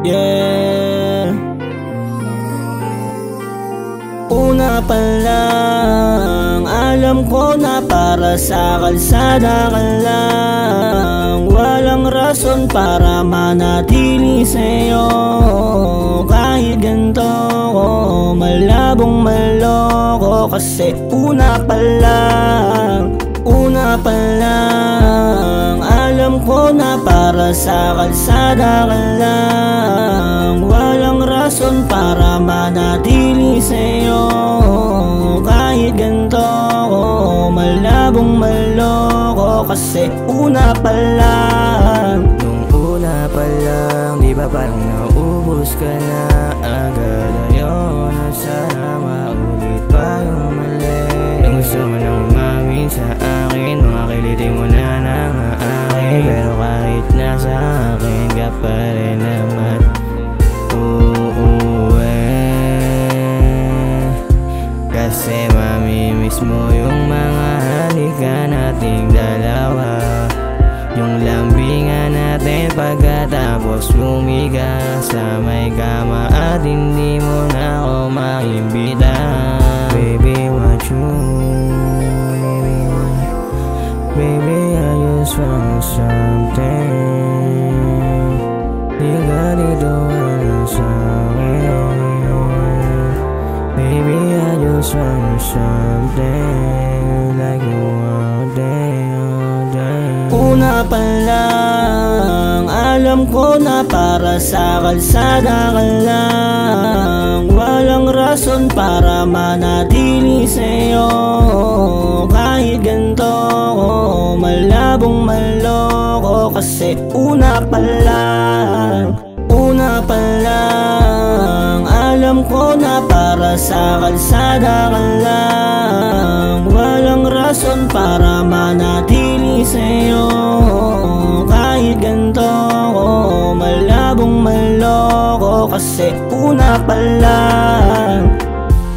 Yeah. Una pa lang, alam ko na para sa kalsada ka lang. Walang rason para manatili sa'yo. Kahit ganito ko, malabong maloko. Kasi una pa lang, alam ko na para sa kalsada ka lang. Walang rason para manatili sa'yo. Kahit ganito ko, malabong maloko. Kasi una pa lang. Nung una pa lang, di ba parang naubos ka na agad? Ayaw na sana maulit pa yung mali. Nung gusto mo nang umamin sa akin, mga kiliti mo na ng akin. Pero kahit nasa akin ka pa rin naman uuwi. Kasi mamimiss mo yung mga halikan nating dalawa, yung lambingan natin pagkatapos lumiga sa may kama. At hindi mo na ako maimbita. Baby, what you want? Baby, I just want something. Di ka dito wala sa'kin. Baby, I just want something like you all day, all day. Una pa lang, alam ko na para sa kalsada ka lang. Walang rason para manatili sa'yo. Kahit ganito ko, malabong maloko. Kasi una pa lang, alam ko na para sa kalsada ka lang. Walang rason para manatili sa'yo. Kahit ganito ko, malabong maloko. Kasi una pa lang.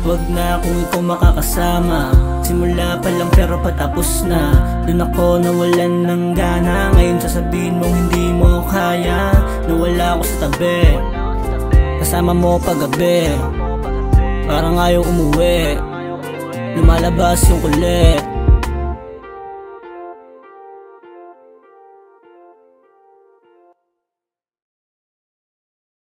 Wag na kung ikaw makakasama. Simula pa lang pero patapos na. Doon ako nawalan ng gana. Ngayon sasabihin mong hindi mo kaya. Nawala ako sa tabi, kasama mo paggabi. Parang ayaw umuwi, lumalabas yung kulit.